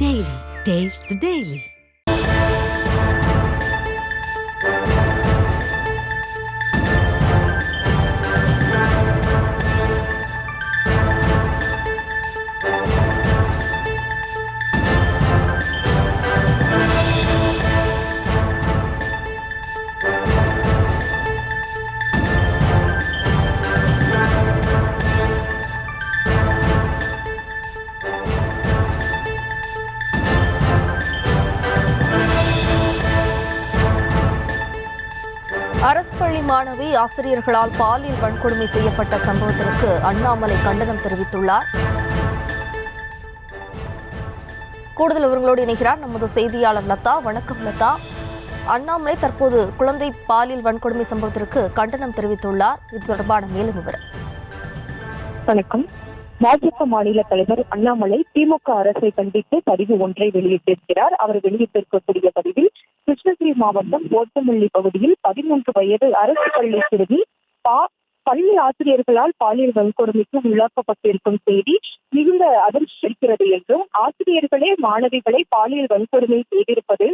Daily. Taste the Daily. அரசு பள்ளி மாணவி ஆசிரியர்களால் பாலியல் வன்கொடுமை செய்யப்பட்ட சம்பவத்திற்கு அண்ணாமலை கண்டனம் தெரிவித்துள்ளார். கூடுதல் விவரங்களோடு இணைகிறார் நமது செய்தியாளர் லதா. வணக்கம் லதா. அண்ணாமலை தற்போது குழந்தை பாலியல் வன்கொடுமை சம்பவத்திற்கு கண்டனம் தெரிவித்துள்ளார். இது தொடர்பான மேலும் விவரம். வணக்கம். பாஜக மாநில தலைவர் அண்ணாமலை திமுக அரசை கண்டித்து பதிவு ஒன்றை வெளியிட்டிருக்கிறார். அவர் வெளியிட்டிருக்கக்கூடிய பதிவில் கிருஷ்ணகிரி மாவட்டம் போத்தமல்லி பகுதியில் 13 வயது அரசு பள்ளி சிறுமி பள்ளி ஆசிரியர்களால் பாலியல் வன்கொடுமைக்கு உள்ளாக்கப்பட்டிருக்கும் செய்தி மிகுந்த அதிர்ச்சி அளிக்கிறது என்றும், ஆசிரியர்களே மாணவிகளை பாலியல் வன்கொடுமை செய்திருப்பது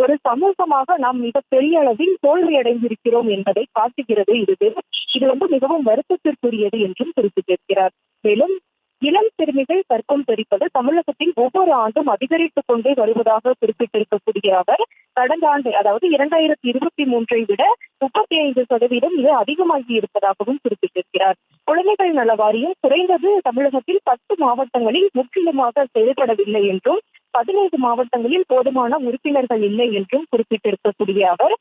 ஒரு சமூகமாக நாம் மிகப்பெரிய அளவில் தோல்வியடைந்திருக்கிறோம் என்பதை காட்டுகிறது. இது மிகவும் வருத்தத்திற்குரியது என்றும் குறிப்பிட்டிருக்கிறார். மேலும் இளம் சிறுமிகள் கற்பம் தெரிப்பது தமிழகத்தில் ஒவ்வொரு ஆண்டும் அதிகரித்துக் கொண்டே வருவதாக குறிப்பிட்டிருக்கக்கூடிய அவர், கடந்த ஆண்டு அதாவது 2023 விட 35% இது அதிகமாகி இருப்பதாகவும் குறிப்பிட்டிருக்கிறார். குழந்தைகள் நல வாரியம் குறைந்தது தமிழகத்தில் 10 மாவட்டங்களில் முற்றிலுமாக செயல்படவில்லை என்றும், 15 மாவட்டங்களில் போதுமான உறுப்பினர்கள் இல்லை என்றும் குறிப்பிட்டிருக்கக்கூடிய அவர்,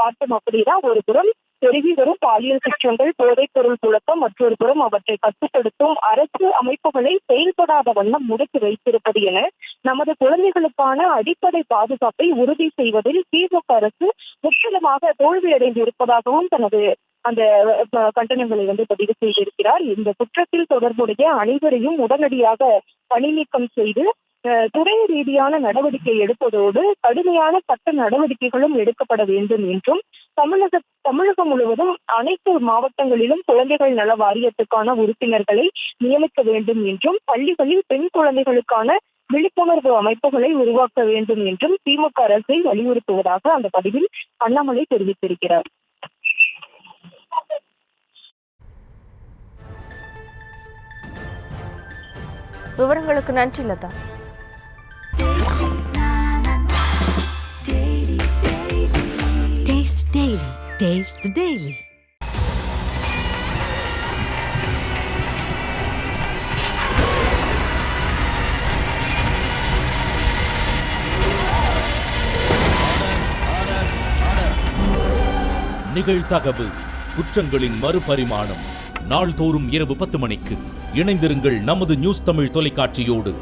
பார்த்தோம் அப்படின்னா ஒரு புறம் பெருகி வரும் பாலியல் குற்றங்கள், போதைப் பொருள் புழக்கம், மற்றொரு புறம் அவற்றை கட்டுப்படுத்தும் அரசு அமைப்புகளை செயல்படாத வண்ணம் முடக்கி வைத்திருப்பது என நமது குழந்தைகளுக்கான அடிப்படை பாதுகாப்பை உறுதி செய்வதில் திமுக அரசு முற்றிலுமாக தோல்வியடைந்து இருப்பதாகவும் தனது அந்த கண்டனங்களை பதிவு செய்திருக்கிறார். இந்த குற்றத்தில் தொடர்புடைய அனைவரையும் உடனடியாக பணி நீக்கம் செய்து துறை ரீதியான நடவடிக்கை எடுப்பதோடு கடுமையான சட்ட நடவடிக்கைகளும் எடுக்கப்பட வேண்டும் என்றும், தமிழகம் முழுவதும் அனைத்து மாவட்டங்களிலும் குழந்தைகள் நல வாரியத்துக்கான உறுப்பினர்களை நியமிக்க வேண்டும் என்றும், பள்ளிகளில் பெண் குழந்தைகளுக்கான விழிப்புணர்வு அமைப்புகளை உருவாக்க வேண்டும் என்றும் திமுக அரசை வலியுறுத்துவதாக அந்த பதிவில் அண்ணாமலை தெரிவித்திருக்கிறார். விவரங்களுக்கு நன்றி Latha. Taste the Daily. Taste the Daily. நிகழ்தகவு குற்றங்களின் மறுபரிமாணம். நாள்தோறும் இரவு 10 மணிக்கு இணைந்திருங்கள் நமது நியூஸ் தமிழ் தொலைக்காட்சியோடு.